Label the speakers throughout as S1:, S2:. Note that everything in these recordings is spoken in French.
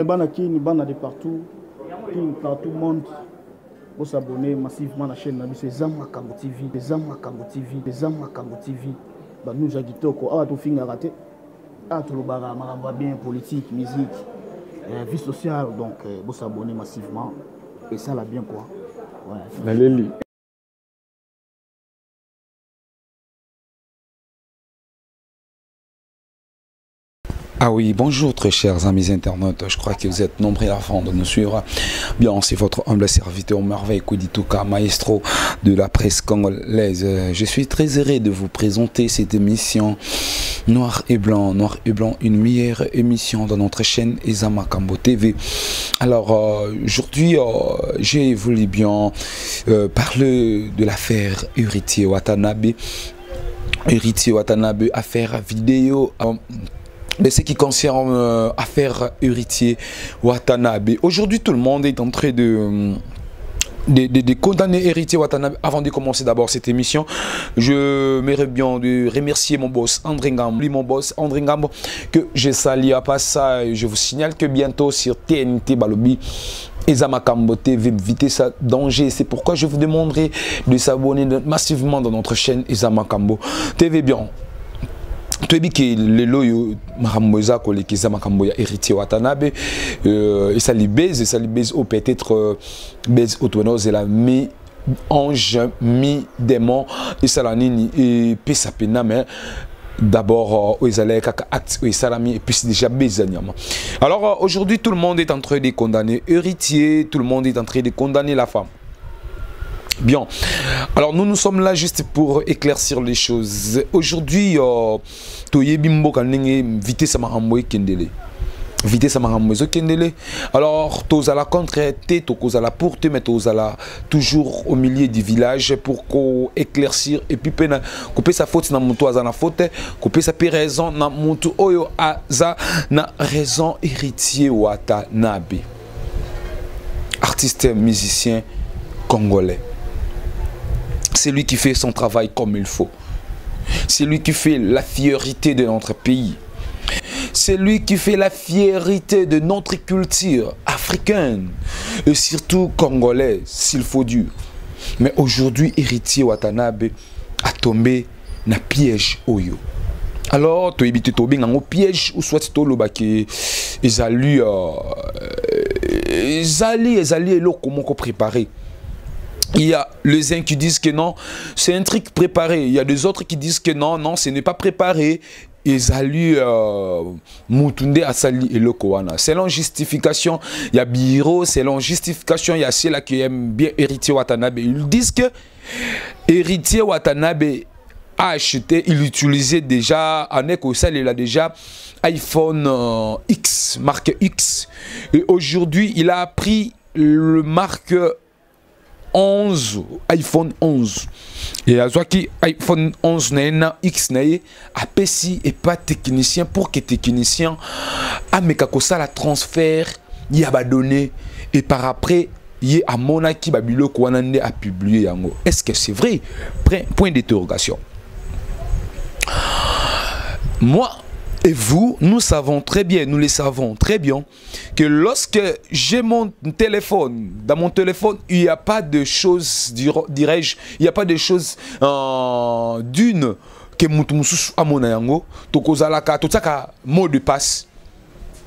S1: Bana Kini, bana de partout, partout monde, pour s'abonner massivement à la chaîne. C'est Zamakambo TV, Zamakambo TV, Zamakambo TV. Nous agitons quoi? Tout fin à rater. Tout le barra, maramba bien, politique, musique, vie sociale. Donc, pour s'abonner massivement. Et ça l'a bien quoi. Ouais.
S2: Ah oui, bonjour très chers amis internautes, je crois que vous êtes nombreux avant de nous suivre. Bien, c'est votre humble serviteur Merveille Kouditouka, maestro de la presse congolaise. Je suis très heureux de vous présenter cette émission Noir et Blanc, une meilleure émission dans notre chaîne Zamakambo TV. Alors, aujourd'hui, j'ai voulu bien parler de l'affaire Héritier Watanabe. Héritier Watanabe, affaire vidéo. Mais ce qui concerne affaire Héritier Watanabe, aujourd'hui tout le monde est en train de condamner Héritier Watanabe. Avant de commencer d'abord cette émission, je m'aimerais bien de remercier mon boss André Ngambo, que je salue à passage. Je vous signale que bientôt sur TNT Balobi Zamakambo TV, éviter ça danger. C'est pourquoi je vous demanderai de s'abonner massivement dans notre chaîne Zamakambo TV. Bien. Tu as dit que les loyaux Maramboza qui Zamakambo Héritier Watanabe et ça les baise ou peut-être baise autonomose et la mi ange mi démon et ça la nini et puis ça pena mais d'abord ils allaient acte et salami et puis déjà baisaniam. Alors aujourd'hui tout le monde est en train de condamner Héritier, tout le monde est en train de condamner la femme. Bien, alors nous sommes là juste pour éclaircir les choses. Aujourd'hui, vitesse alors tous à la contre-té, tous à la porte, mais tous à la toujours au milieu du village pour éclaircir et puis couper sa faute na monto na faute, couper sa raison na monto oyo aza na raison Héritier Watanabe, artiste musicien congolais. C'est lui qui fait son travail comme il faut. C'est lui qui fait la fierté de notre pays. C'est lui qui fait la fierté de notre culture africaine et surtout congolaise, s'il faut dire. Mais aujourd'hui, Héritier Watanabe a tombé dans piège oyo. Alors, tu évites de tomber dans piège ou soit tu le baki ils allaient comment préparer. Il y a les uns qui disent que non, c'est un truc préparé. Il y a des autres qui disent que non, non, ce n'est pas préparé. Ils allaient Moutounde Asali et le Kowana. Selon justification, il y a Biro, selon justification, il y a ceux-là qui aiment bien Héritier Watanabe. Ils disent que Héritier Watanabe a acheté, il utilisait déjà, en Écossais, il a déjà iPhone X, marque X. Et aujourd'hui, il a pris le marque 11, iPhone 11. Et à qui iPhone 11 n'a X n'a a PC et pas technicien pour que technicien a mekakosa la transfert y a donné et par après y a monaki babilo kwanande a publié yango. Est-ce que c'est vrai? Point d'interrogation. Moi et vous, nous savons très bien, nous le savons très bien, que lorsque j'ai mon téléphone, dans mon téléphone, il n'y a pas de choses, dirais-je, il n'y a pas de choses d'une que Moutoussou à mon yango, tout ça ka mot de passe,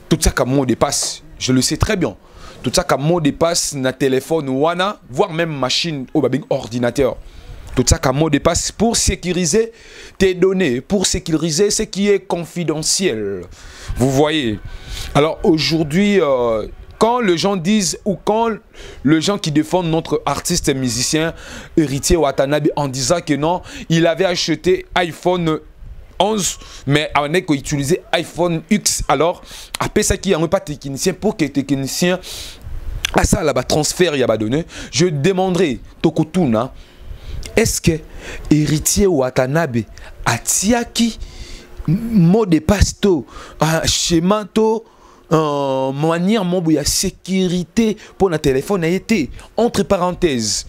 S2: tout ça ka mot de passe, je le sais très bien, tout ça ka mot de passe na téléphone wana, voire même machine ou ordinateur. Tout ça comme mot de passe pour sécuriser tes données, pour sécuriser ce qui est confidentiel. Vous voyez. Alors aujourd'hui, quand les gens disent ou quand les gens qui défendent notre artiste musicien Héritier Watanabe en disant que non, il avait acheté iPhone 11, mais on est utilisé iPhone X. Alors, après ça qui n'est pas technicien, pour que technicien à ça là-bas transfert il y a donné, je demanderai Tokotuna. Est-ce que Héritier Watanabe a tiaki mot de passe to schéma to manière mon sécurité pour le téléphone a été entre parenthèses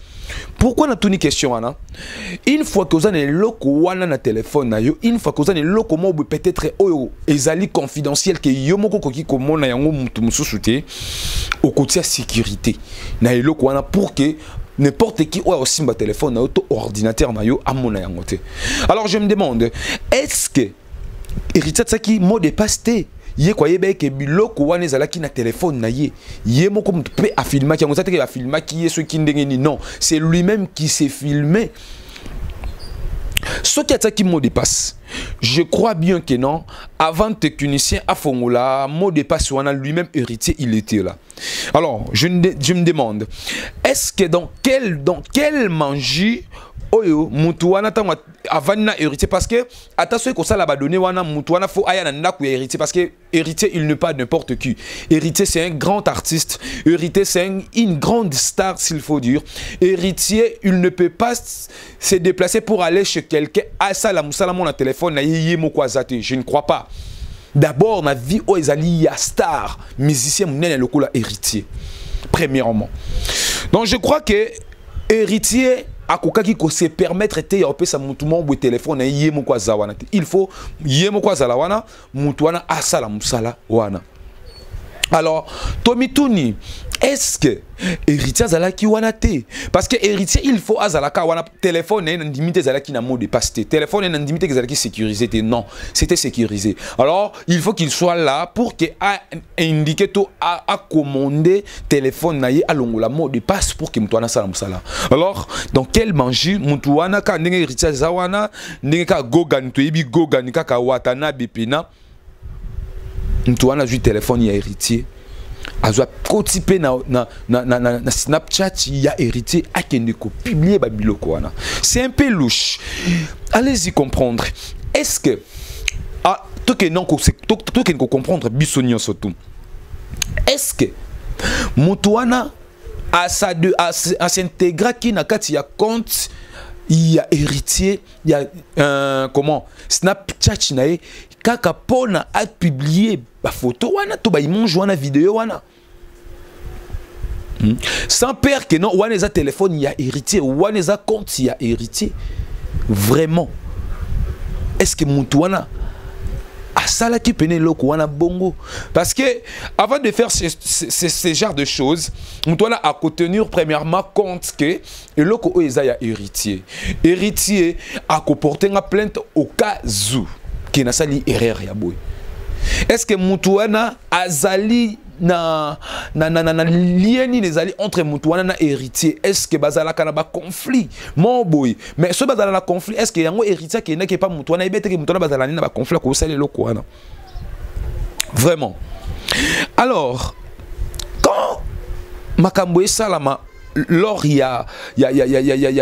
S2: Pourquoi on a une question Anna? Une fois que vous avez le wana na téléphone na yo, une fois que vous avez le comment peut-être ezali confidentiel que yo moko koki komona yango mutu mususuté au côté sécurité. Na le wana pour que n'importe qui ou aussi ma téléphone na auto ordinateur na yo amona yango te. Alors je me demande, est-ce que héritier tsaki mot de passe te? Yé quoi yé que biloko wana ezalaki na téléphone na yé yé moko mutu pe a filmer ki yango ça te que a filmer qui est ce qui ndengeni non, c'est lui-même qui s'est filmé. Ce qui a qui mot de passe, je crois bien que non, avant technicien à Fongola, mot de passe wana lui-même héritier il était là. Alors je me demande, est-ce que dans quel manger oyo mutu wana tango avant na héritier, parce que attention que ça la ba donné wana mutu wana faut aya na ndaku ya héritier, parce que héritier il n'est pas n'importe qui. Héritier c'est un grand artiste, héritier c'est une grande star s'il faut dire. Héritier il ne peut pas se déplacer pour aller chez quelqu'un à ça la musala mon téléphone na yé moko azate, je ne crois pas. D'abord na vie o ezali ya star musicien munene lokola héritier premièrement. Donc je crois que héritier akokaki ko se permettre te ya opesa mutu mo bo téléphone yé moko azawana. Il faut yé moko azala wana mutu wana asala musala wana. Alors Tomituni, est-ce que héritier azalaki wana te? Parce que héritier il faut azalaka wana téléphone na limite azalaki na mot de passe te. Téléphone na limite azalaki sécurisé te. Non, c'était sécurisé. Alors il faut qu'il soit là pour que a indiquer to a commander téléphone na ye alongola mot de passe pour que mutwana sala musala. Alors dans quel manger mutwana ka ndenge héritier zawana ndenge ka gogan to yebi gogan ka watana bepina mutwana ju téléphone ya héritier azwa kotipe na Snapchat ya héritier akende ko publier ba biloko wana. C'est un peu louche. Allez-y comprendre. Est-ce que to que comprendre bisonio surtout. Est-ce que mutwana a s'intégrer qui na kati ya compte il y a héritier, il y a comment Snapchat nae kaka pona a publié ba photo wana to ba image wana vidéo wana sans peur que non wana za téléphone il y a héritier, wana za compte il y a héritier. Vraiment est-ce que mutu wana asala ki pene loko wana bongo? Parce que avant de faire ce genre de choses mutu wana a contenir premièrement compte que loko o eza ya héritier a comporter une plainte au cas où qui n'a sali erreur ya boy. Est-ce que mutu wana azali na lieni nezali entre mutu wana na héritier? Est-ce que bazala kana ba conflit mon boy? Mais ce bazala na conflit, est-ce que yango héritier qui n'est pas mutu wana ibete que mutu wana bazala na ba conflit ko sali loko wana? Vraiment. Alors quand makambo salama lors il y a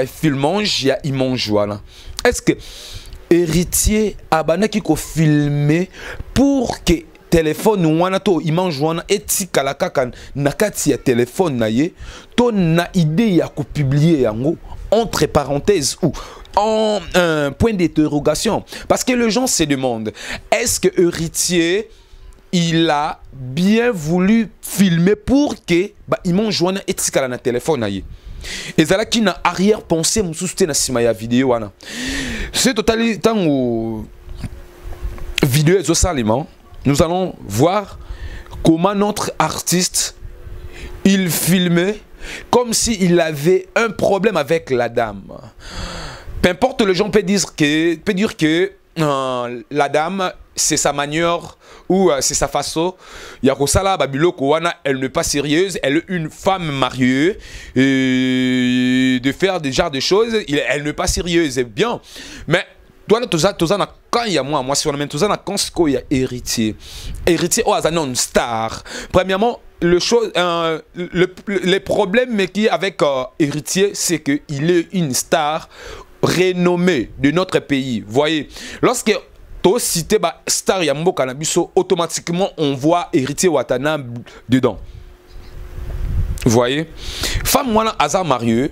S2: filmage, il y a image wana. Est-ce que héritier abanaki ko filmer pour que téléphone wana to image wana etikala kaka na kati ya téléphone na ye to na idée ya ko publier yango entre parenthèses ou en point d'interrogation, parce que les gens se demandent est-ce que héritier il a bien voulu filmer pour que ba image wana etikala na téléphone na ye. Et ça là qui n'a arrière pensée mususte na sima ya vidéo wana. C'est totalement tango vidéo zo salement. Nous allons voir comment notre artiste il filmait comme s'il avait un problème avec la dame. Peu importe, les gens peuvent dire que la dame c'est sa manière ou c'est sa façon. Yakosala Babiloko wana, elle n'est pas sérieuse, elle est une femme mariée et de faire des genres de choses, elle n'est pas sérieuse, bien. Mais toi na quand il y a moi si on amène tout ça na quand il y a héritier oh as non star. Premièrement le problème mais qui avec héritier c'est que il est une star renommée de notre pays. Voyez, lorsque to cité ba star ya mboka na biso, automatiquement on voit héritier Watana dedans. Voyez, femme wana aza mariée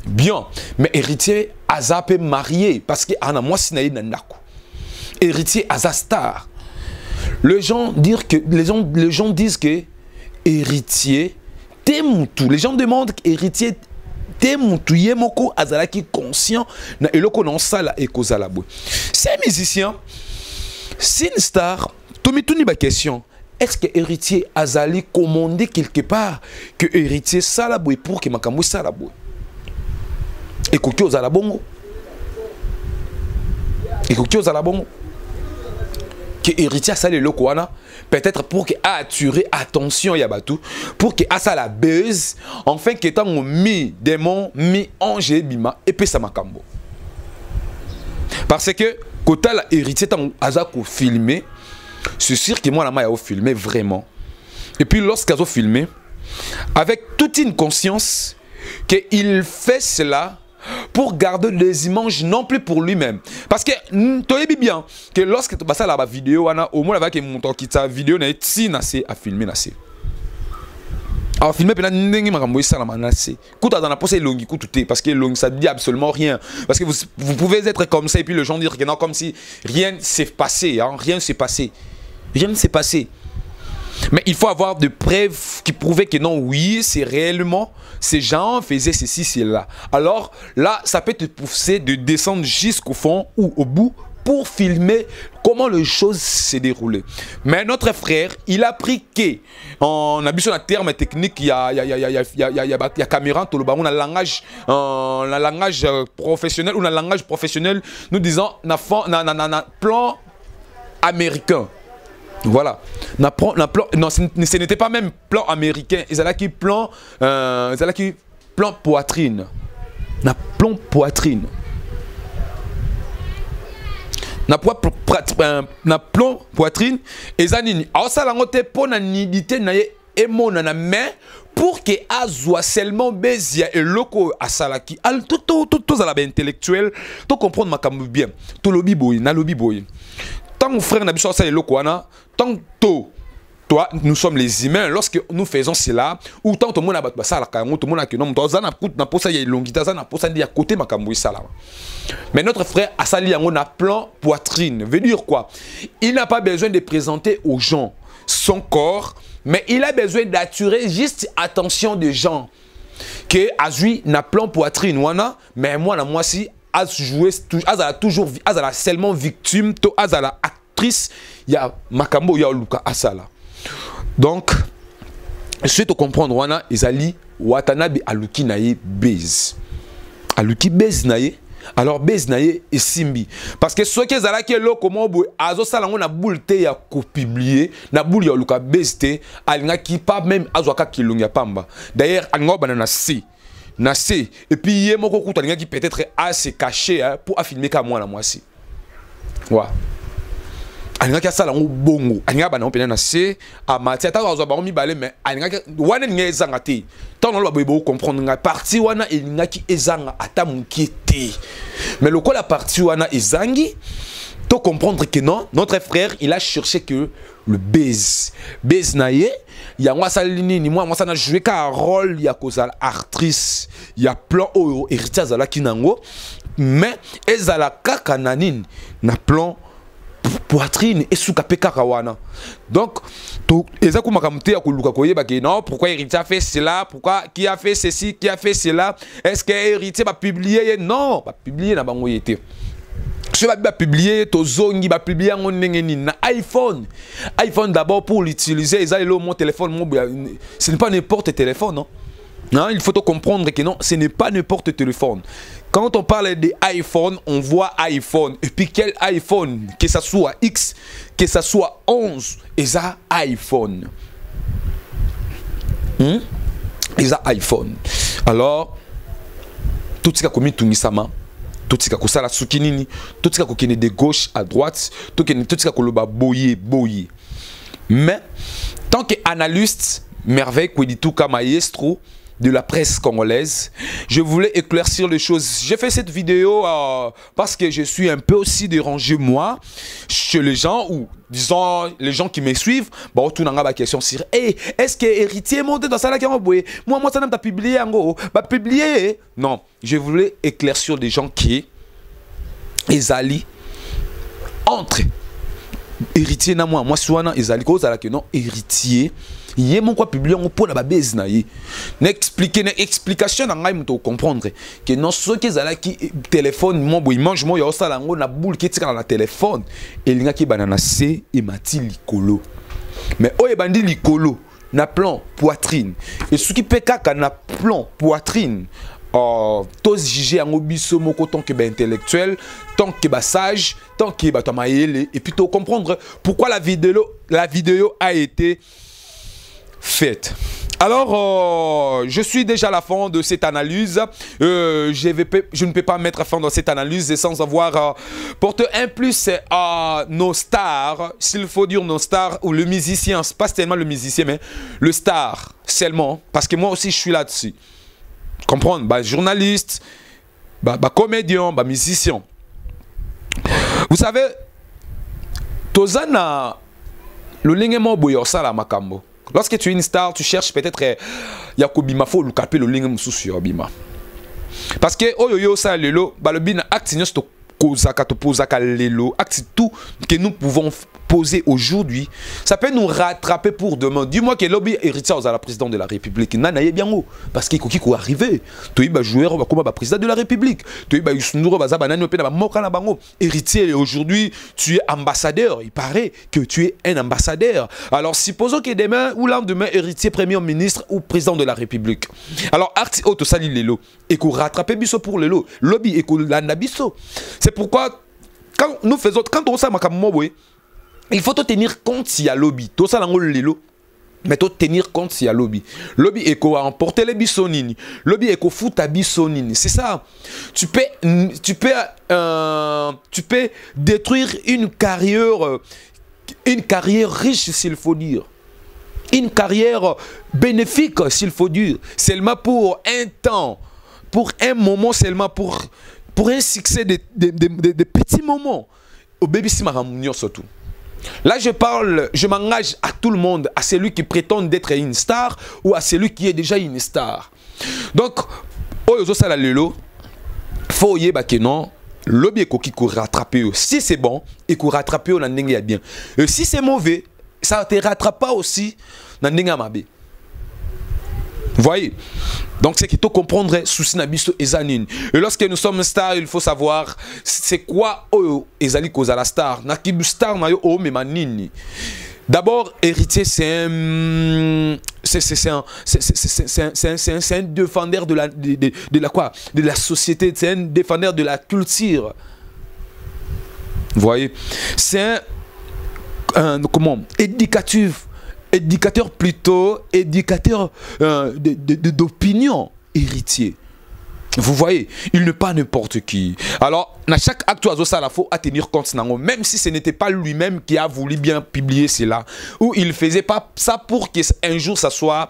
S2: bien, mais héritier aza peut marié parce que ana moi sinaï nandako. Héritier aza star. Les gens disent que héritier t'aimes tout. Les gens demandent héritier te mutuye moko azalaki conscient na eloko na sala ekozala boy. C'est un musicien, c'est une star, tomituni ba question. Est-ce que héritier azali commandé quelque part que héritier sala boy pour que makambo sala boy? Et koki ozala bongo. Et koki ozala bongo. Que héritier sala eloko wana peut-être pour que attirer attention Yabatou, pour que asa la buzz, enfin que tant mi démon, mi ange bima et puis ça makambo. Parce que quand la héritier tant azako filmé, c'est sûr que moi la maille a filmé vraiment. Et puis lorsqu'il a filmé, avec toute une conscience qu'il fait cela pour garder les images non plus pour lui-même. Parce que tu sais bien que lorsque tu passes la vidéo, au moins avec mon temps qui ta vidéo n'est pas à filmer. Alors filmer pendant n'engi makambo ça la manase. Kuta dans la poste longi kututé parce que long ça dit absolument rien. Parce que vous pouvez être comme ça et puis le gens dire que non comme si rien s'est passé, hein, rien s'est passé. Rien ne s'est passé. Mais il faut avoir des preuves qui prouvaient que non, oui, c'est réellement, ces gens faisaient ceci, cela. Alors là, ça peut te pousser de descendre jusqu'au fond ou au bout pour filmer comment les choses se déroulaient. Mais notre frère, il a pris que, on a vu sur un terme technique, il y a caméra, on a un langage professionnel ou un langage professionnel, nous disons, un plan américain. Voilà. Non, ce n'était pas même plan américain. Ils allaient qui plan poitrine. Na plan poitrine. Na plan poitrine. Et zanini. Alors ça langote pour na nidité na ye emona na main pour que azwa seulement bezia et loko asalaki. Al tout à la intellectuel. To comprendre makambu bien. To lobi boy na lobi boy. Tant mon frère n'a pas ça le quoi tant toi nous sommes les humains lorsque nous faisons cela ou tant tout le monde a battu ça la tout le monde a que non toi ça n'a pas ça y a longita ça n'a pas ça dit à côté makambo ça là. Mais notre frère a sali on a plan poitrine veut dire quoi? Il n'a pas besoin de présenter aux gens son corps mais il a besoin d'attirer juste attention des gens que azui n'a plan poitrine wana mais moi si jouer toujours azala seulement victime to azala actrice ya makambo ya luka asala donc je te comprendre wana ezali watanabe aluki naye base aluki base naye alors base naye esimbi parce que ce que zala ki eloko mobo azo sala ngona boule te ya ko publier na boule ya luka base te alinga ki pas même azwaka kilonga pamba d'ailleurs angoba na si Nassé. Et puis, il y a un peu qui peut-être assez caché hein, pour affirmer qu'à moi, la moitié. Ouais. Il y a ça là, bongo. Il y a un peu nassé. À matière, tu as un balé, mais il y a un zangate. Tant on va comprendre la partie wana il y a qui ezanga atamukete. Mais le quoi la partie wana ezangi, tu comprendre que non, notre frère, il a cherché que le base. Base naye. Il y a moi ça ni moi ça n'a joué qu'un rôle il y a cause actrice il y a plan au héritier zala kinango mais ezala kaka nanine na plan poitrine et sous kapé karawana donc tout ezako makamute ya kuluka koyeba ke non pourquoi héritier a fait cela pourquoi qui a fait ceci qui a fait cela est-ce que héritier va publier non va publier na bango yete. Je vais publier tozongi va publier en na iPhone. iPhone d'abord pour l'utiliser, ils ont mon téléphone, ce n'est pas n'importe téléphone, non? Non, il faut comprendre que non, ce n'est pas n'importe téléphone. Quand on parle d'iPhone, on voit iPhone. Et puis quel iPhone? Que ça soit X, que ça soit 11, et ça iPhone. Et ça iPhone. Alors, tout ce qui a commis tout nisama. Tout ce qui a kosa la soukinini, tout ce qui a de gauche à droite, tout ce qui a koloba boye. Mais tant qu'analyste, merveille Kwedituka maestro de la presse congolaise, je voulais éclaircir les choses. J'ai fait cette vidéo parce que je suis un peu aussi dérangé moi chez les gens ou disons les gens qui me suivent. Bon, tout n'a pas question sur est-ce que héritier monté dans ça là qui a moi ça n'a pas publié en gros, pas publié. Non, je voulais éclaircir des gens qui ezali entre héritier na moi souvent ezali cause à la que non héritier yé mon quoi publier on pour la base na yé n'expliquer explication na ngai muto comprendre que non ce qui zala qui téléphone mon boy mange moi yo sala ngo na boule qui tika na téléphone et linga ki banana c et mati likolo mais oye bandi likolo na plan poitrine et ce qui peut kaka na plan poitrine tous juger en obiso moko tant que intellectuel, tant que sage, tant que tamaele et puis tu comprendre pourquoi la vidéo a été faite. Alors, je suis déjà à la fin de cette analyse. Je ne peux pas mettre fin dans cette analyse sans avoir porté un plus à nos stars, s'il faut dire nos stars, ou le musicien, pas tellement le musicien, mais le star seulement, parce que moi aussi je suis là-dessus. Comprendre, bah, journaliste, bah, comédien, bah, musicien. Vous savez, Tozana, le lingemo boyosa la makambo. Lorsque tu es une star, tu cherches peut-être Yakobima, faut le caper le lingemo sur Bima. Parce que oyoyo sa lelo, bah le bin acte to kozaka to posaka lelo, acte tout que nous pouvons poser aujourd'hui, ça peut nous rattraper pour demain. Dis-moi que lobby héritier à la présidente de la République, nanaye bien haut, parce qu'il faut arriver. Tu es joueur comme président de la République. Tu es héritier aujourd'hui, tu es ambassadeur. Il paraît que tu es un ambassadeur. Alors supposons que demain ou lendemain héritier premier ministre ou président de la République. Alors arti auto sali lelo et qu'on rattrape biso pour lelo, lobby et qu'on landa biso. C'est pourquoi quand nous faisons quand on sait il faut tenir compte s'il y a lobby. Tout ça, mais faut tenir compte s'il y a lobby. Lobby est quoi emporter les bisonines. Lobby est quoi foutre à bisonine. C'est ça. Tu peux détruire une carrière riche s'il faut dire. Une carrière bénéfique s'il faut dire. Seulement pour un temps, pour un moment seulement, pour un succès de petits moments. Au baby simaramunion surtout. Là, je m'engage à tout le monde, à celui qui prétend d'être une star ou à celui qui est déjà une star. Donc, il faut que non, lobby qui court rattraper. Si c'est bon, il court rattraper, on a bien. Et si c'est mauvais, ça ne te rattrape pas aussi, on a mabe. Vous voyez? Donc c'est qu'il faut comprendre souci nabiso ezanin. Et lorsque nous sommes stars, il faut savoir c'est quoi ezali cause à la star. Na kibu star na yo o memanini. D'abord héritier c'est un défenseur de la quoi? De la société, c'est un défenseur de la culture. Vous voyez? C'est un comment? Éducateur plutôt, éducateur d'opinion, héritier. Vous voyez, il n'est pas n'importe qui. Alors, dans chaque acte oiseau, ça la faut à tenir compte, même si ce n'était pas lui-même qui a voulu bien publier cela, ou il ne faisait pas ça pour qu'un jour ça soit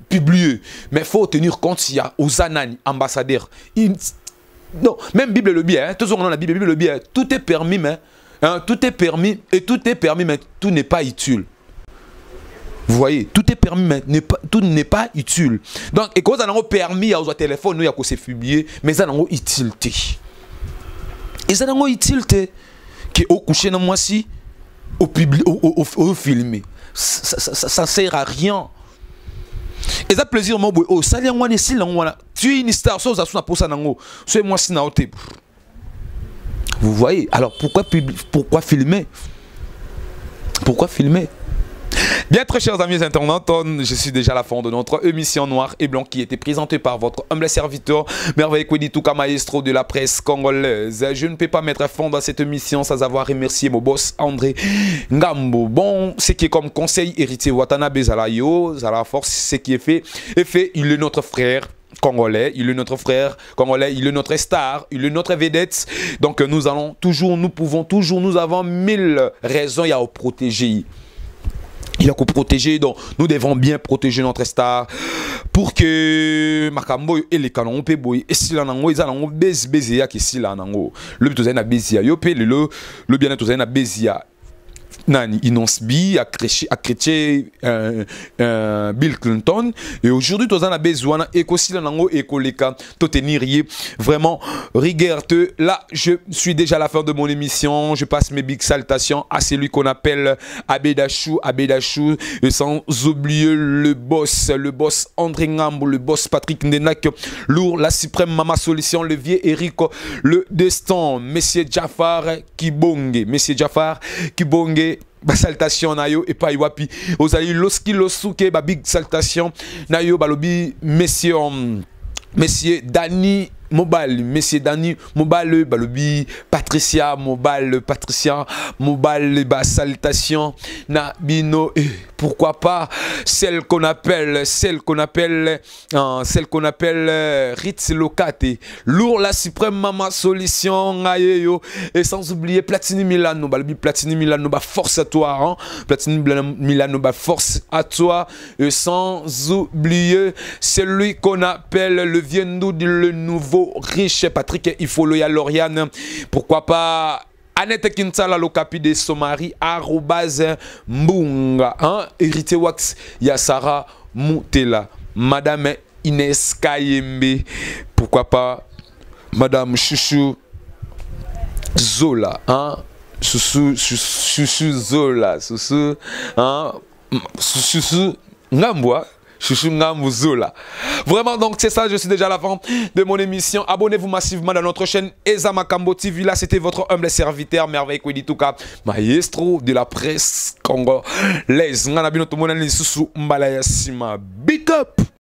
S2: publié. Mais il faut tenir compte, il y a aux anani, ambassadeurs. Non, même Bible le bien, toujours dans la Bible le bien, tout est permis, mais tout est permis, et tout est permis, mais tout n'est pas utile. Vous voyez, tout est permis, mais tout n'est pas utile. Donc, et quand on a permis à téléphone, nous, se publier, mais ça n'a pas utilité. Et ça n'a pas utilité. Qui au coucher dans moi si, au filmer. Ça ne sert à rien. Et ça plaisir, moi, oh, ça y est, si tu es une star, ça a pour ça, c'est moi si vous voyez, alors pourquoi filmer? Pourquoi filmer? Bien, très chers amis internautes, je suis déjà à la fin de notre émission Noir et Blanc qui était présentée par votre humble serviteur, Merveille Kwedituka, maestro de la presse congolaise. Je ne peux pas mettre fin dans cette émission sans avoir remercié mon boss André Ngambo. Bon, ce qui est comme conseil héritier Watanabe Zalayo, Zala Force, ce qui est fait, il est notre frère congolais, il est notre frère congolais, il est notre star, il est notre vedette. Donc nous avons 1000 raisons à protéger. Il y a qu'à protéger, donc nous devons bien protéger notre star pour que Makambo et les canons peut boy et si là nango ils allons baiser ya que si là nango le but na bezia yo pe le bien être na bezia Nani Inonsbi a créé Bill Clinton et aujourd'hui tous en a besoin et qu'aussi dans nango et koleka to tenir vraiment rigueur. Là je suis déjà à la fin de mon émission, je passe mes big salutations à celui qu'on appelle Abedachou et sans oublier le boss André Ngambo, le boss Patrick Ndenak, lourd la suprême Mama Solution, le vieux Eric, le destin Monsieur Jafar Kibonge ba salutation na yo et pas wapi ozali loski losuke ba big salutation na yo balobi messieurs Dani Mobile, Monsieur Dani Mobile, balobi Patricia Mobile, ba salutation na bino et pourquoi pas celle qu'on appelle Ritz Locate, lourd la suprême Mama Solution ayeyo et sans oublier Platini Milano, balobi Platini Milano ba force à toi hein? Platini Milano ba force à toi et sans oublier celui qu'on appelle le Viendo le nouveau riche Patrick Ifoloya Lauriane, pourquoi pas Annette Kintala Lokapi de Somari @mbunga hein? Hérité Wax Yasara Moutela, Madame Inès Kayembe, pourquoi pas Madame Chouchou Zola hein? Chouchou Zola hein? Chouchou Ngambwa Chouchou Ngamouzola. Vraiment, donc c'est ça, je suis déjà à la fin de mon émission. Abonnez-vous massivement dans notre chaîne Eza Makambo TV. Là, c'était votre humble serviteur, Merveille Kwedituka, maestro de la presse congolaise. Big up!